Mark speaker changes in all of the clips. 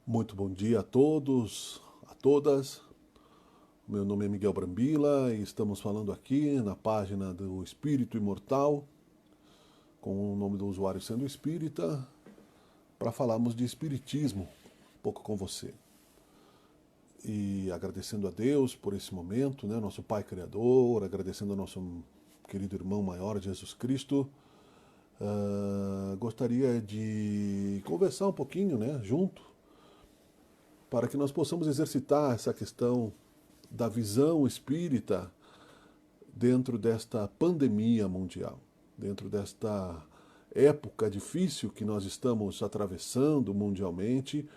Speaker 1: Muito bom dia a todos, a todas. Meu nome é Miguel Brambila e estamos falando aqui na página do Espírito Imortal, com o nome do usuário sendo espírita, para falarmos de espiritismo, um pouco com você. E agradecendo a Deus por esse momento, né, nosso Pai Criador, agradecendo ao nosso querido irmão maior, Jesus Cristo. Gostaria de conversar um pouquinho, né, junto, para que nós possamos exercitar essa questão da visão espírita dentro desta pandemia mundial, dentro desta época difícil que nós estamos atravessando mundialmente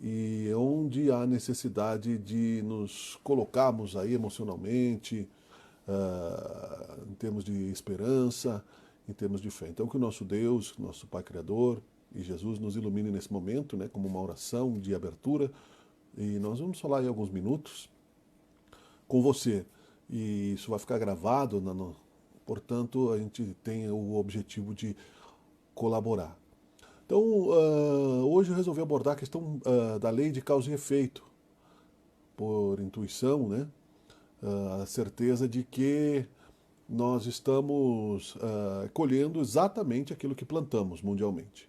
Speaker 1: e onde há necessidade de nos colocarmos aí emocionalmente, em termos de esperança, em termos de fé. Então que o nosso Deus, nosso Pai Criador e Jesus nos ilumine nesse momento, né, como uma oração de abertura, e nós vamos falar em alguns minutos com você. E isso vai ficar gravado, portanto, a gente tem o objetivo de colaborar. Então, hoje eu resolvi abordar a questão da lei de causa e efeito, por intuição, né? A certeza de que nós estamos colhendo exatamente aquilo que plantamos mundialmente.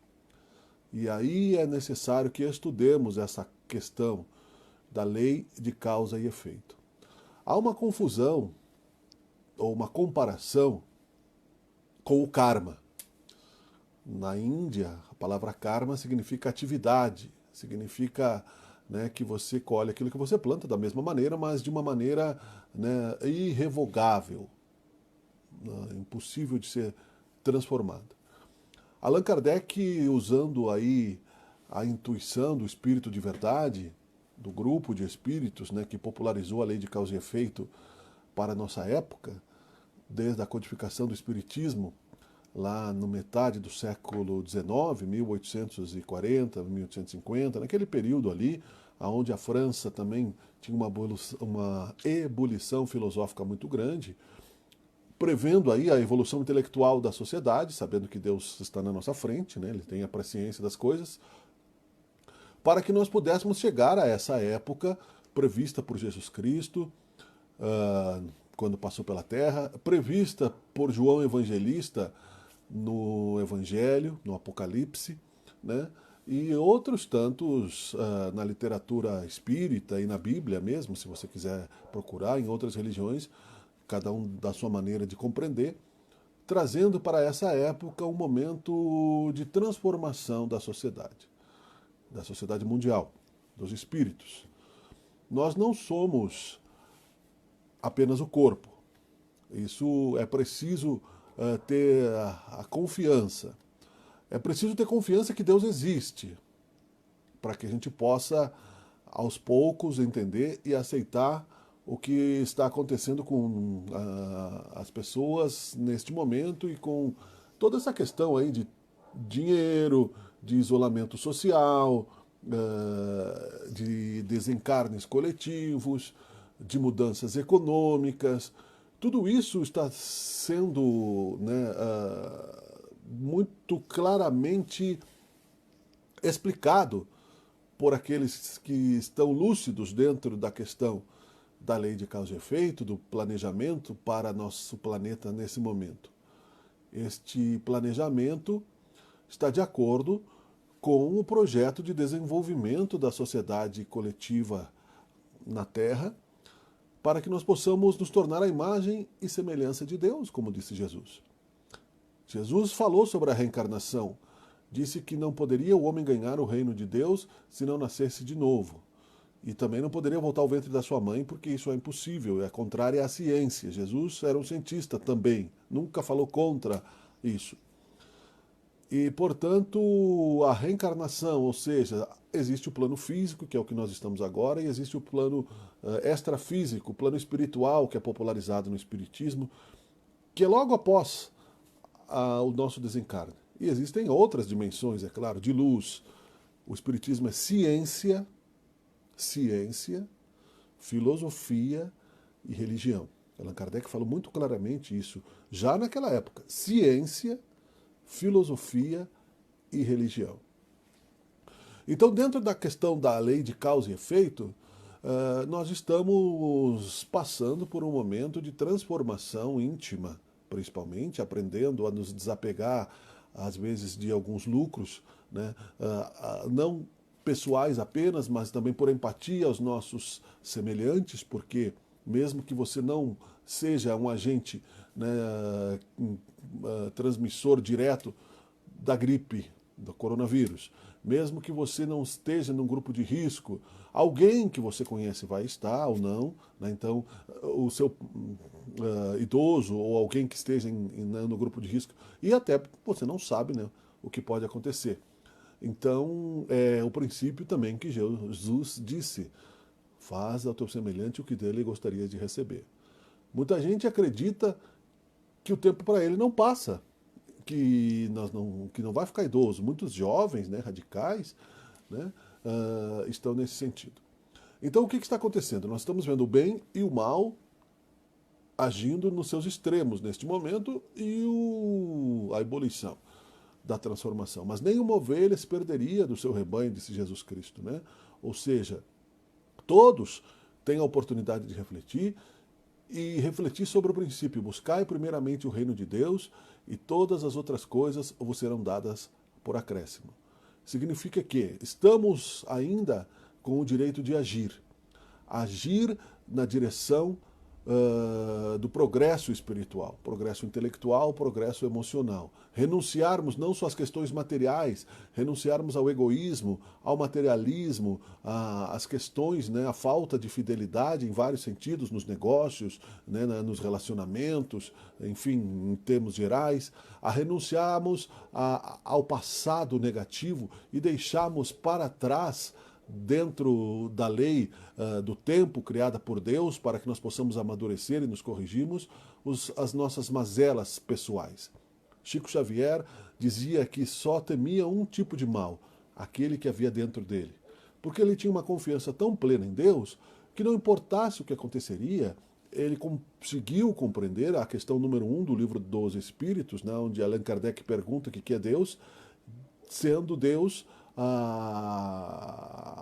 Speaker 1: E aí é necessário que estudemos essa questão da lei de causa e efeito. Há uma confusão ou uma comparação com o karma. Na Índia, a palavra karma significa atividade, significa, né, que você colhe aquilo que você planta da mesma maneira, mas de uma maneira, né, irrevogável, né, impossível de ser transformada. Allan Kardec, usando aí a intuição do espírito de verdade, do grupo de espíritos, né, que popularizou a lei de causa e efeito para a nossa época, desde a codificação do espiritismo, lá no metade do século XIX, 1840, 1850, naquele período ali, onde a França também tinha uma ebulição filosófica muito grande, prevendo aí a evolução intelectual da sociedade, sabendo que Deus está na nossa frente, né, ele tem a presciência das coisas, para que nós pudéssemos chegar a essa época prevista por Jesus Cristo, quando passou pela terra, prevista por João Evangelista no Evangelho, no Apocalipse, né? E outros tantos na literatura espírita e na Bíblia mesmo, se você quiser procurar, em outras religiões, cada um da sua maneira de compreender, trazendo para essa época um momento de transformação da sociedade mundial, dos espíritos. Nós não somos apenas o corpo. Isso é preciso ter a confiança. É preciso ter confiança que Deus existe, para que a gente possa, aos poucos, entender e aceitar o que está acontecendo com as pessoas neste momento e com toda essa questão aí de dinheiro, de isolamento social, de desencarnes coletivos, de mudanças econômicas. Tudo isso está sendo, né, muito claramente explicado por aqueles que estão lúcidos dentro da questão da lei de causa e efeito, do planejamento para nosso planeta nesse momento. Este planejamento está de acordo com o projeto de desenvolvimento da sociedade coletiva na Terra, para que nós possamos nos tornar a imagem e semelhança de Deus, como disse Jesus. Jesus falou sobre a reencarnação, disse que não poderia o homem ganhar o reino de Deus se não nascesse de novo. E também não poderia voltar ao ventre da sua mãe, porque isso é impossível, é contrário à ciência. Jesus era um cientista também, nunca falou contra isso. E, portanto, a reencarnação, ou seja, existe o plano físico, que é o que nós estamos agora, e existe o plano extrafísico, o plano espiritual, que é popularizado no Espiritismo, que é logo após o nosso desencarne. E existem outras dimensões, é claro, de luz. O Espiritismo é ciência, filosofia e religião. Allan Kardec falou muito claramente isso, já naquela época. Ciência, filosofia e religião. Então, dentro da questão da lei de causa e efeito, nós estamos passando por um momento de transformação íntima, principalmente aprendendo a nos desapegar, às vezes, de alguns lucros, né? Não pessoais apenas, mas também por empatia aos nossos semelhantes, porque mesmo que você não seja um agente, né, transmissor direto da gripe, do coronavírus, mesmo que você não esteja num grupo de risco, alguém que você conhece vai estar ou não, né? Então o seu idoso ou alguém que esteja no grupo de risco, e até você não sabe, né, o que pode acontecer. Então é o princípio também que Jesus disse: faz ao teu semelhante o que dele gostaria de receber. Muita gente acredita que o tempo para ele não passa, que não vai ficar idoso. Muitos jovens, né, radicais, né, estão nesse sentido. Então, o que está acontecendo? Nós estamos vendo o bem e o mal agindo nos seus extremos neste momento e a ebulição da transformação. Mas nenhuma ovelha se perderia do seu rebanho, disse Jesus Cristo, né? Ou seja, todos têm a oportunidade de refletir e refletir sobre o princípio: buscai primeiramente o reino de Deus e todas as outras coisas vos serão dadas por acréscimo. Significa que estamos ainda com o direito de agir. Agir na direção do progresso espiritual, progresso intelectual, progresso emocional. Renunciarmos não só às questões materiais, renunciarmos ao egoísmo, ao materialismo, às questões, né, a falta de fidelidade em vários sentidos, nos negócios, né, nos relacionamentos, enfim, em termos gerais, a renunciarmos ao passado negativo e deixarmos para trás, dentro da lei do tempo criada por Deus, para que nós possamos amadurecer e nos corrigirmos, as nossas mazelas pessoais. Chico Xavier dizia que só temia um tipo de mal, aquele que havia dentro dele. Porque ele tinha uma confiança tão plena em Deus que não importasse o que aconteceria, ele conseguiu compreender a questão número 1 do livro dos Espíritos, né, onde Allan Kardec pergunta o que é Deus, sendo Deus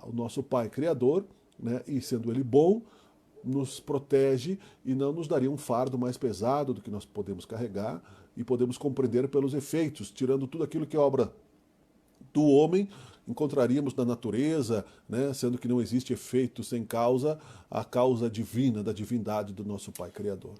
Speaker 1: o nosso Pai Criador, né, e sendo Ele bom, nos protege e não nos daria um fardo mais pesado do que nós podemos carregar, e podemos compreender pelos efeitos, tirando tudo aquilo que é obra do homem, encontraríamos na natureza, né, sendo que não existe efeito sem causa, a causa divina, da divindade do nosso Pai Criador.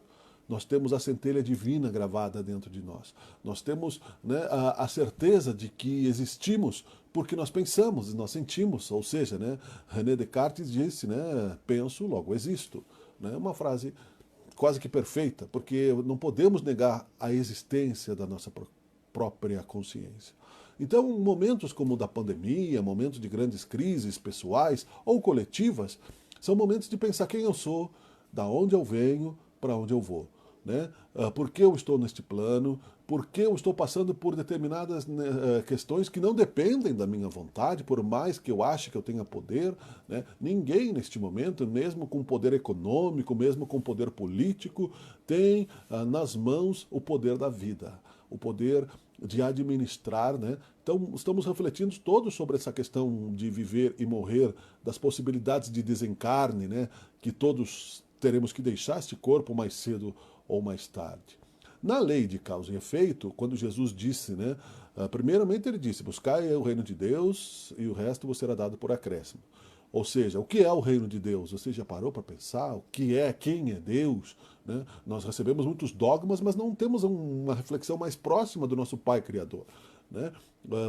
Speaker 1: Nós temos a centelha divina gravada dentro de nós. Nós temos, né, a certeza de que existimos porque nós pensamos, nós sentimos. Ou seja, né, René Descartes disse, né, penso, logo existo. Né, uma frase quase que perfeita, porque não podemos negar a existência da nossa própria consciência. Então, momentos como o da pandemia, momentos de grandes crises pessoais ou coletivas, são momentos de pensar quem eu sou, da onde eu venho, para onde eu vou. Né? Por que eu estou neste plano? Por que eu estou passando por determinadas, né, questões que não dependem da minha vontade, por mais que eu ache que eu tenha poder? Né? Ninguém neste momento, mesmo com poder econômico, mesmo com poder político, tem nas mãos o poder da vida, o poder de administrar, né? Então, estamos refletindo todos sobre essa questão de viver e morrer, das possibilidades de desencarne, né? Que todos teremos que deixar este corpo mais cedo ou mais tarde. Na lei de causa e efeito, quando Jesus disse, né, primeiramente ele disse: buscai o reino de Deus e o resto vos será dado por acréscimo. Ou seja, o que é o reino de Deus? Você já parou para pensar o que é, quem é Deus? Né? Nós recebemos muitos dogmas, mas não temos uma reflexão mais próxima do nosso Pai Criador. Né?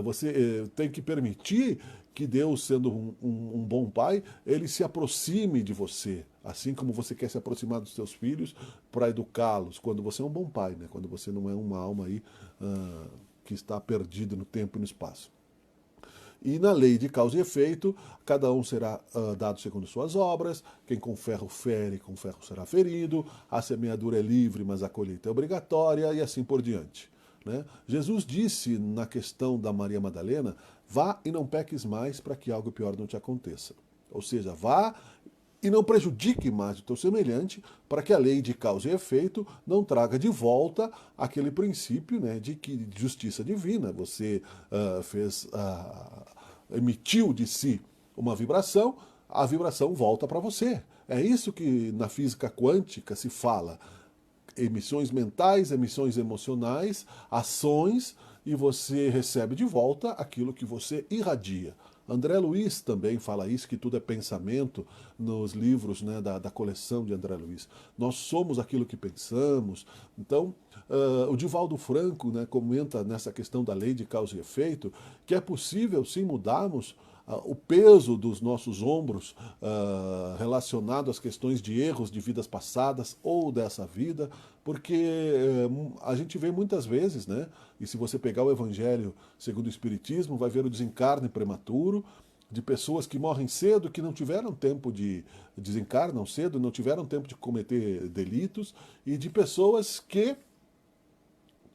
Speaker 1: Você tem que permitir que Deus, sendo um bom pai, ele se aproxime de você, assim como você quer se aproximar dos seus filhos para educá-los, quando você é um bom pai, né? Quando você não é uma alma aí, que está perdida no tempo e no espaço. E na lei de causa e efeito, cada um será dado segundo suas obras, quem com ferro fere, com ferro será ferido, a semeadura é livre, mas a colheita é obrigatória, e assim por diante. Né? Jesus disse na questão da Maria Madalena: vá e não peques mais para que algo pior não te aconteça. Ou seja, vá e não prejudique mais o teu semelhante, para que a lei de causa e efeito não traga de volta aquele princípio, né, de justiça divina. Você fez emitiu de si uma vibração, a vibração volta para você. É isso que na física quântica se fala. Emissões mentais, emissões emocionais, ações, e você recebe de volta aquilo que você irradia. André Luiz também fala isso, que tudo é pensamento, nos livros, né, da coleção de André Luiz. Nós somos aquilo que pensamos. Então, o Divaldo Franco, né, comenta nessa questão da lei de causa e efeito, que é possível sim mudarmos o peso dos nossos ombros relacionado às questões de erros de vidas passadas ou dessa vida, porque a gente vê muitas vezes, né? E se você pegar o Evangelho segundo o Espiritismo, vai ver o desencarne prematuro de pessoas que morrem cedo, que não tiveram tempo de desencarnam cedo, não tiveram tempo de cometer delitos, e de pessoas que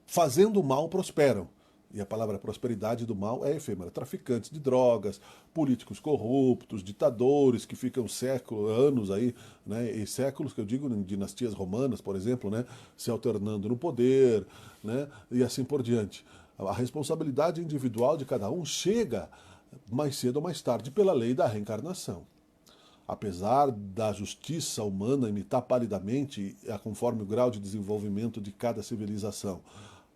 Speaker 1: fazendo mal prosperam. E a palavra prosperidade do mal é efêmera. Traficantes de drogas, políticos corruptos, ditadores que ficam séculos, anos aí, né, e séculos que eu digo em dinastias romanas, por exemplo, né, se alternando no poder, né, e assim por diante. A responsabilidade individual de cada um chega mais cedo ou mais tarde pela lei da reencarnação. Apesar da justiça humana imitar palidamente, conforme o grau de desenvolvimento de cada civilização,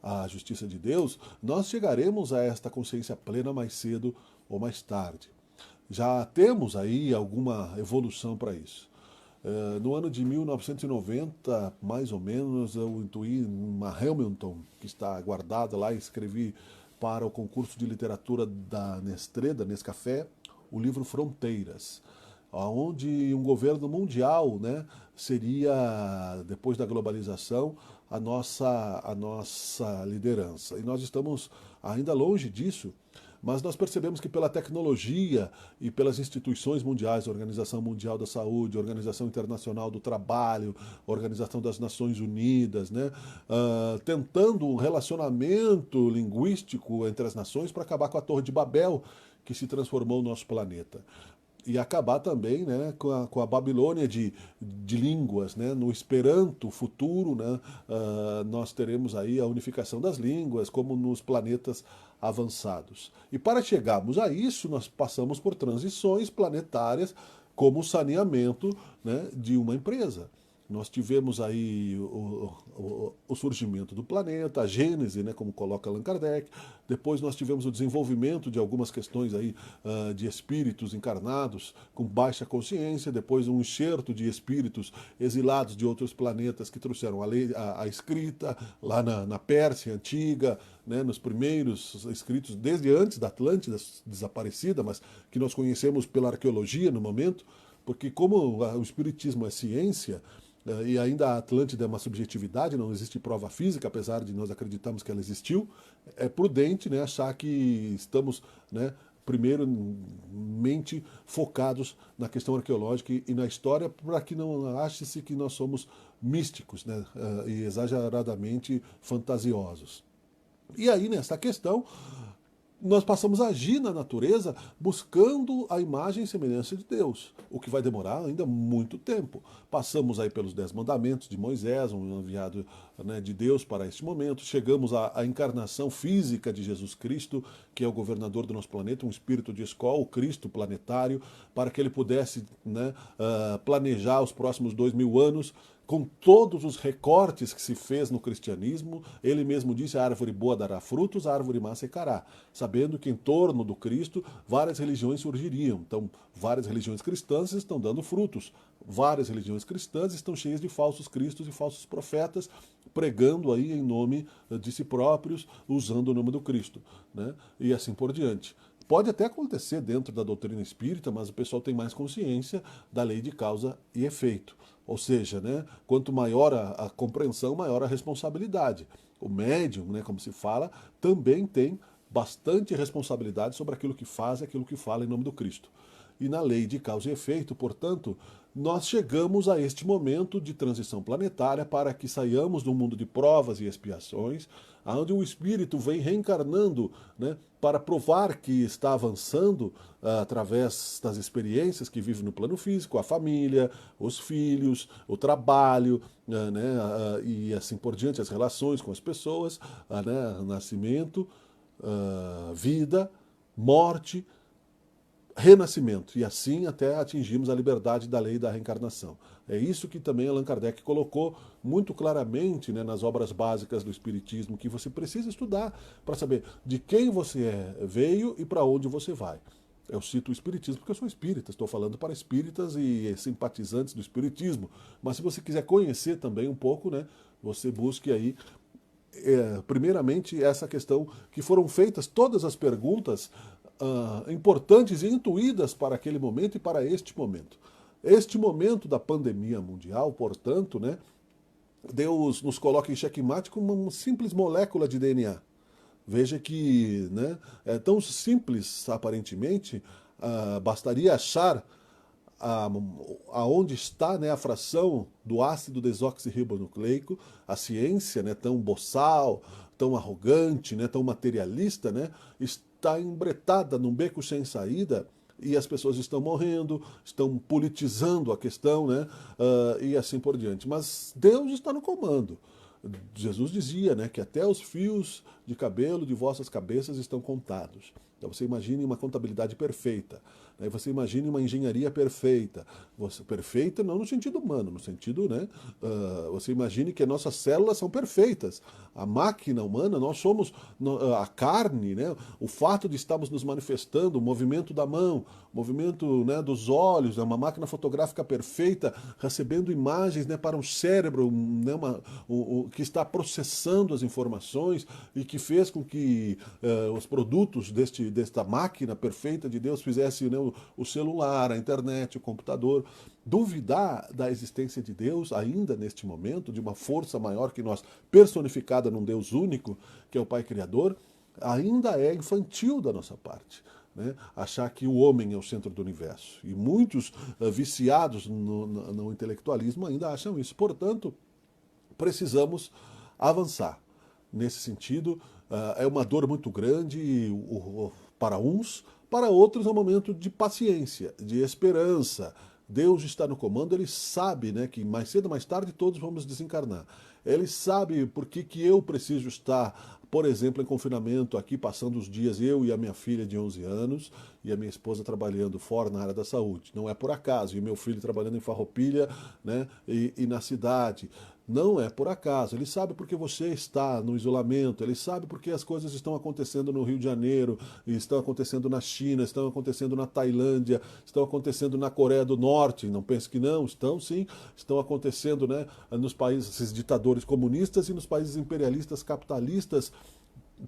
Speaker 1: a justiça de Deus, nós chegaremos a esta consciência plena mais cedo ou mais tarde. Já temos aí alguma evolução para isso. No ano de 1990, mais ou menos, eu intuí uma Hamilton, que está guardada lá, e escrevi para o concurso de literatura da Nestlé, da Nescafé, o livro Fronteiras, onde um governo mundial, né, seria, depois da globalização, a nossa liderança. E nós estamos ainda longe disso, mas nós percebemos que pela tecnologia e pelas instituições mundiais, a Organização Mundial da Saúde, a Organização Internacional do Trabalho, a Organização das Nações Unidas, né, tentando um relacionamento linguístico entre as nações para acabar com a Torre de Babel, que se transformou no nosso planeta. E acabar também, né, com a Babilônia de línguas, né? No Esperanto futuro, né, nós teremos aí a unificação das línguas, como nos planetas avançados. E para chegarmos a isso, nós passamos por transições planetárias, como o saneamento, né, de uma empresa. Nós tivemos aí o surgimento do planeta, a gênese, né, como coloca Allan Kardec. Depois nós tivemos o desenvolvimento de algumas questões aí, de espíritos encarnados com baixa consciência. Depois um enxerto de espíritos exilados de outros planetas que trouxeram a escrita lá na Pérsia antiga, né, nos primeiros escritos, desde antes da Atlântida desaparecida, mas que nós conhecemos pela arqueologia no momento, porque como o espiritismo é ciência, e ainda a Atlântida é uma subjetividade, não existe prova física, apesar de nós acreditarmos que ela existiu, é prudente, né, achar que estamos, né, primeiramente focados na questão arqueológica e na história, para que não ache-se que nós somos místicos, né, e exageradamente fantasiosos. E aí, nessa questão, nós passamos a agir na natureza buscando a imagem e semelhança de Deus, o que vai demorar ainda muito tempo. Passamos aí pelos 10 mandamentos de Moisés, um enviado, né, de Deus para este momento. Chegamos à encarnação física de Jesus Cristo, que é o governador do nosso planeta, um espírito de escola, o Cristo planetário, para que ele pudesse, né, planejar os próximos 2000 anos, com todos os recortes que se fez no cristianismo. Ele mesmo disse: a árvore boa dará frutos, a árvore má secará, sabendo que em torno do Cristo várias religiões surgiriam. Então, várias religiões cristãs estão dando frutos, várias religiões cristãs estão cheias de falsos cristos e falsos profetas, pregando aí em nome de si próprios, usando o nome do Cristo, né? E assim por diante. Pode até acontecer dentro da doutrina espírita, mas o pessoal tem mais consciência da lei de causa e efeito. Ou seja, né, quanto maior a compreensão, maior a responsabilidade. O médium, né, como se fala, também tem bastante responsabilidade sobre aquilo que faz e aquilo que fala em nome do Cristo. E na lei de causa e efeito, portanto, nós chegamos a este momento de transição planetária para que saiamos do mundo de provas e expiações, onde o espírito vem reencarnando, né, para provar que está avançando através das experiências que vive no plano físico, a família, os filhos, o trabalho, né, e assim por diante, as relações com as pessoas, né, nascimento, vida, morte, renascimento, e assim até atingimos a liberdade da lei da reencarnação. É isso que também Allan Kardec colocou muito claramente, né, nas obras básicas do Espiritismo, que você precisa estudar para saber de quem você veio e para onde você vai. Eu cito o Espiritismo porque eu sou espírita, estou falando para espíritas e simpatizantes do Espiritismo, mas se você quiser conhecer também um pouco, né, você busque aí primeiramente essa questão que foram feitas todas as perguntas importantes e intuídas para aquele momento e para este momento. Este momento da pandemia mundial, portanto, né, Deus nos coloca em xeque-mate com uma simples molécula de DNA. Veja que, né, é tão simples, aparentemente, bastaria achar aonde está, né, a fração do ácido desoxirribonucleico, a ciência, né, tão boçal, tão arrogante, né, tão materialista, né, está embretada num beco sem saída e as pessoas estão morrendo, estão politizando a questão, né, e assim por diante. Mas Deus está no comando. Jesus dizia, né, que até os fios de cabelo de vossas cabeças estão contados. Então você imagine uma contabilidade perfeita, né? Você imagine uma engenharia perfeita. Perfeita não no sentido humano, no sentido, né? Você imagine que as nossas células são perfeitas. A máquina humana, nós somos a carne, né? O fato de estarmos nos manifestando, o movimento da mão, o movimento, né, dos olhos, né? Uma máquina fotográfica perfeita, recebendo imagens, né, para um cérebro, né, que está processando as informações e que fez com que os produtos desta máquina perfeita de Deus fizessem, né, o celular, a internet, o computador. Duvidar da existência de Deus ainda neste momento, de uma força maior que nós, personificada num Deus único, que é o Pai Criador, ainda é infantil da nossa parte. Né? Achar que o homem é o centro do universo. E muitos viciados no intelectualismo ainda acham isso. Portanto, precisamos avançar. Nesse sentido, é uma dor muito grande para uns, para outros é um momento de paciência, de esperança. Deus está no comando, Ele sabe, né, que mais cedo ou mais tarde todos vamos desencarnar. Ele sabe por que eu preciso estar, por exemplo, em confinamento aqui, passando os dias, eu e a minha filha de 11 anos, e a minha esposa trabalhando fora na área da saúde. Não é por acaso, e meu filho trabalhando em Farroupilha, né, e na cidade. Não é por acaso. Ele sabe porque você está no isolamento, ele sabe porque as coisas estão acontecendo no Rio de Janeiro, estão acontecendo na China, estão acontecendo na Tailândia, estão acontecendo na Coreia do Norte. Não pense que não, estão sim, estão acontecendo, né, nos países, esses ditadores comunistas e nos países imperialistas capitalistas.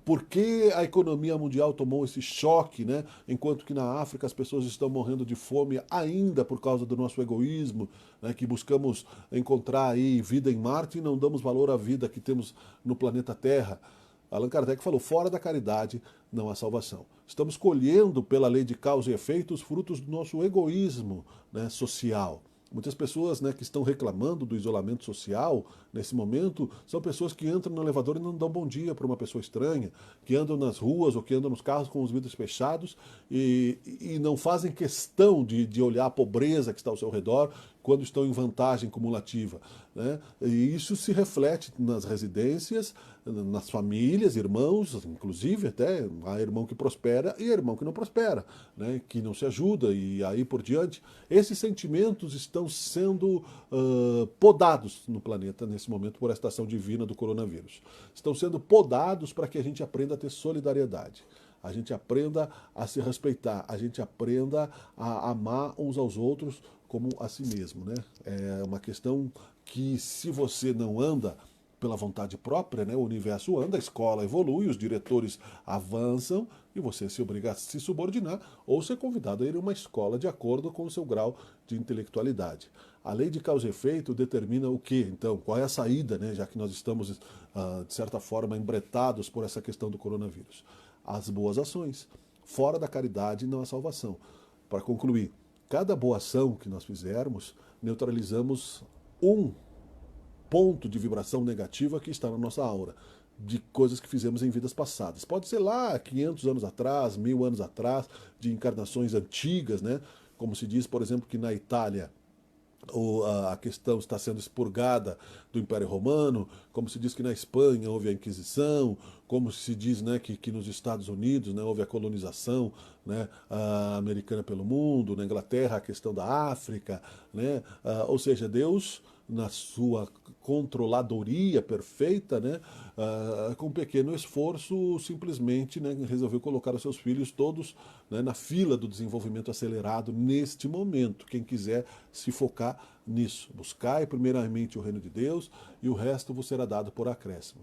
Speaker 1: Por que a economia mundial tomou esse choque, né? Enquanto que na África as pessoas estão morrendo de fome ainda por causa do nosso egoísmo, né? Que buscamos encontrar aí vida em Marte e não damos valor à vida que temos no planeta Terra. Allan Kardec falou, fora da caridade não há salvação. Estamos colhendo pela lei de causa e efeito os frutos do nosso egoísmo, né, social. Muitas pessoas, né, que estão reclamando do isolamento social nesse momento são pessoas que entram no elevador e não dão bom dia para uma pessoa estranha, que andam nas ruas ou que andam nos carros com os vidros fechados e não fazem questão de olhar a pobreza que está ao seu redor quando estão em vantagem cumulativa. Né? E isso se reflete nas residências, nas famílias, irmãos, inclusive até há irmão que prospera e irmão que não prospera, né? Que não se ajuda e aí por diante. Esses sentimentos estão sendo podados no planeta nesse momento por esta ação divina do coronavírus. Estão sendo podados para que a gente aprenda a ter solidariedade. A gente aprenda a se respeitar, a gente aprenda a amar uns aos outros como a si mesmo, né? É uma questão que se você não anda pela vontade própria, né, o universo anda, a escola evolui, os diretores avançam e você se obriga a se subordinar ou ser convidado a ir a uma escola de acordo com o seu grau de intelectualidade. A lei de causa e efeito determina o quê, então? Qual é a saída, né, já que nós estamos, de certa forma, embretados por essa questão do coronavírus? As boas ações. Fora da caridade não há salvação. Para concluir, cada boa ação que nós fizermos, neutralizamos um ponto de vibração negativa que está na nossa aura, de coisas que fizemos em vidas passadas. Pode ser lá 500 anos atrás, 1000 anos atrás, de encarnações antigas, né? Como se diz, por exemplo, que na Itália a questão está sendo expurgada do Império Romano, como se diz que na Espanha houve a Inquisição, como se diz, né, que nos Estados Unidos, né, houve a colonização, né, americana pelo mundo, na Inglaterra a questão da África, né, ou seja, Deus na sua controladoria perfeita, né, com um pequeno esforço, simplesmente, né, resolveu colocar os seus filhos todos, né, na fila do desenvolvimento acelerado neste momento. Quem quiser se focar nisso, buscai primeiramente o reino de Deus e o resto vos será dado por acréscimo.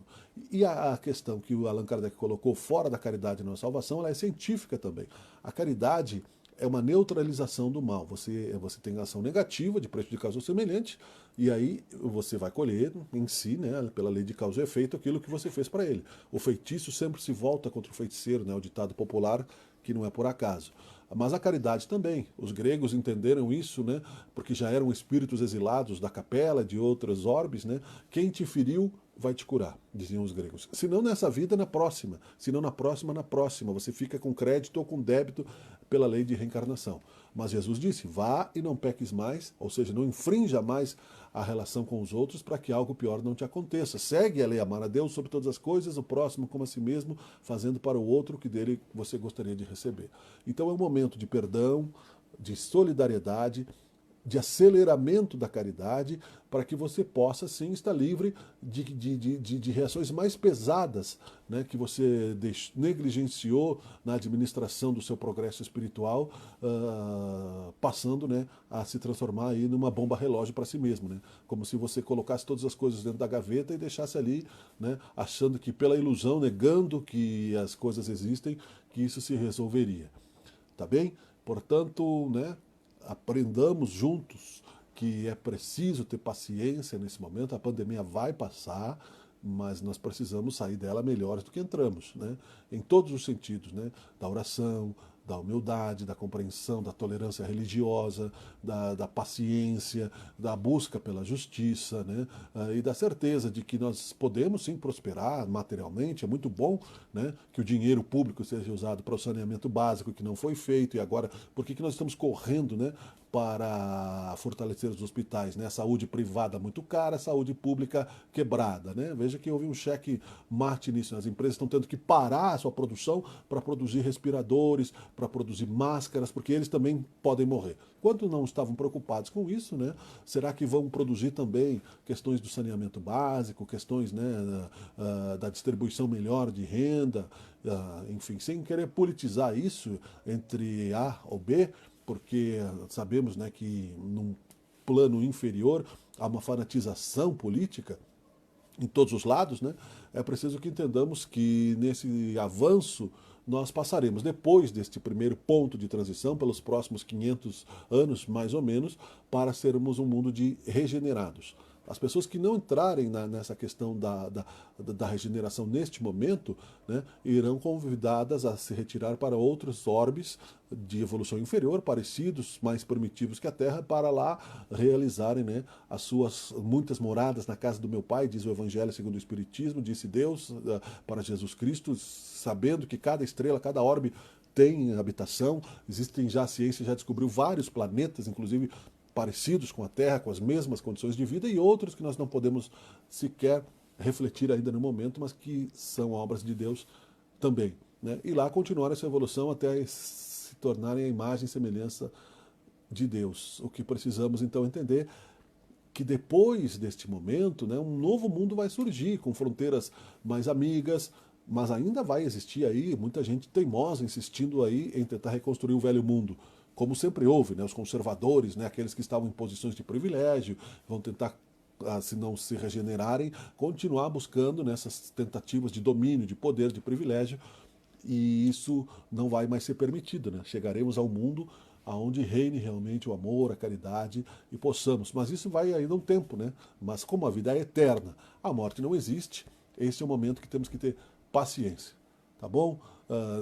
Speaker 1: E a questão que o Allan Kardec colocou fora da caridade na salvação, ela é científica também. A caridade é uma neutralização do mal. Você tem ação negativa de prejudicar o seu semelhante, e aí você vai colher em si, né, pela lei de causa e efeito, aquilo que você fez para ele. O feitiço sempre se volta contra o feiticeiro, né, o ditado popular que não é por acaso. Mas a caridade também. Os gregos entenderam isso, né, porque já eram espíritos exilados da capela, de outras orbes, né? Quem te feriu vai te curar, diziam os gregos. Se não nessa vida, na próxima. Se não na próxima, na próxima. Você fica com crédito ou com débito pela lei de reencarnação. Mas Jesus disse, vá e não peques mais, ou seja, não infrinja mais a relação com os outros para que algo pior não te aconteça. Segue a lei, amar a Deus sobre todas as coisas, o próximo como a si mesmo, fazendo para o outro o que dele você gostaria de receber. Então é um momento de perdão, de solidariedade, de aceleramento da caridade, para que você possa, sim, estar livre de reações mais pesadas, né, que você negligenciou na administração do seu progresso espiritual, passando, né, a se transformar aí numa bomba relógio para si mesmo, né? Como se você colocasse todas as coisas dentro da gaveta e deixasse ali, né, achando que pela ilusão, negando que as coisas existem, que isso se resolveria. Tá bem? Portanto, né, aprendamos juntos que é preciso ter paciência nesse momento. A pandemia vai passar, mas nós precisamos sair dela melhores do que entramos, né? Em todos os sentidos, né? Da oração, da humildade, da compreensão, da tolerância religiosa, da paciência, da busca pela justiça, né? E da certeza de que nós podemos sim prosperar materialmente. É muito bom, né, que o dinheiro público seja usado para o saneamento básico que não foi feito, e agora, por que nós estamos correndo, né, para fortalecer os hospitais, né? Saúde privada muito cara, saúde pública quebrada, né? Veja que houve um cheque mate nisso. As empresas estão tendo que parar a sua produção para produzir respiradores, para produzir máscaras, porque eles também podem morrer. Quando não estavam preocupados com isso, né? Será que vão produzir também questões do saneamento básico, questões, né, da distribuição melhor de renda, enfim, sem querer politizar isso entre A ou B, porque sabemos, né, que num plano inferior há uma fanatização política em todos os lados, né? É preciso que entendamos que nesse avanço nós passaremos, depois deste primeiro ponto de transição, pelos próximos 500 anos, mais ou menos, para sermos um mundo de regenerados. As pessoas que não entrarem nessa questão da regeneração neste momento, né, irão convidadas a se retirar para outros orbes de evolução inferior, parecidos, mais primitivos que a Terra, para lá realizarem, né, as suas muitas moradas na casa do meu Pai, diz o Evangelho segundo o Espiritismo, disse Deus para Jesus Cristo, sabendo que cada estrela, cada orbe tem habitação. Existem já, a ciência já descobriu vários planetas, inclusive parecidos com a Terra, com as mesmas condições de vida, e outros que nós não podemos sequer refletir ainda no momento, mas que são obras de Deus também, né? E lá continuar essa evolução até se tornarem a imagem e semelhança de Deus. O que precisamos então entender que depois deste momento, né, um novo mundo vai surgir, com fronteiras mais amigas, mas ainda vai existir aí muita gente teimosa insistindo aí em tentar reconstruir o velho mundo, como sempre houve, né, os conservadores, né, aqueles que estavam em posições de privilégio, vão tentar, se não se regenerarem, continuar buscando nessas tentativas de domínio, de poder, de privilégio, e isso não vai mais ser permitido, né? Chegaremos ao mundo aonde reine realmente o amor, a caridade e possamos. Mas isso vai ainda um tempo, né? Mas como a vida é eterna, a morte não existe, esse é o momento que temos que ter paciência, tá bom?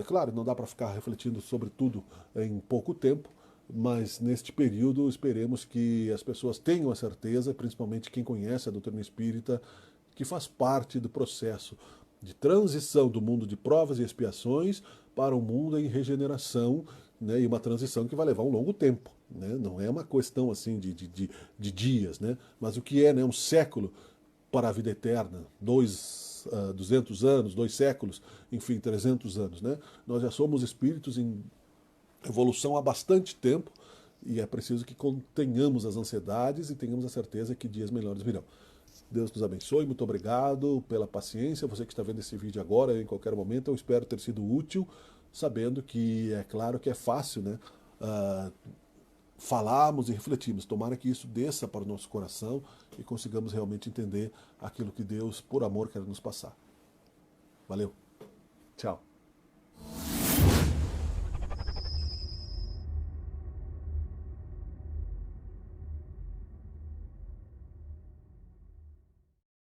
Speaker 1: Claro, não dá para ficar refletindo sobre tudo em pouco tempo, mas neste período esperemos que as pessoas tenham a certeza, principalmente quem conhece a doutrina espírita, que faz parte do processo de transição do mundo de provas e expiações para um mundo em regeneração, né, e uma transição que vai levar um longo tempo. né? Não é uma questão assim de dias, né? Mas o que é, né? Um século para a vida eterna, 200 anos, 2 séculos, enfim, 300 anos, né? Nós já somos espíritos em evolução há bastante tempo e é preciso que contenhamos as ansiedades e tenhamos a certeza que dias melhores virão. Deus nos abençoe, muito obrigado pela paciência. Você que está vendo esse vídeo agora, em qualquer momento, eu espero ter sido útil, sabendo que é claro que é fácil, né? Uh, falarmos e refletirmos. Tomara que isso desça para o nosso coração e consigamos realmente entender aquilo que Deus, por amor, quer nos passar. Valeu. Tchau.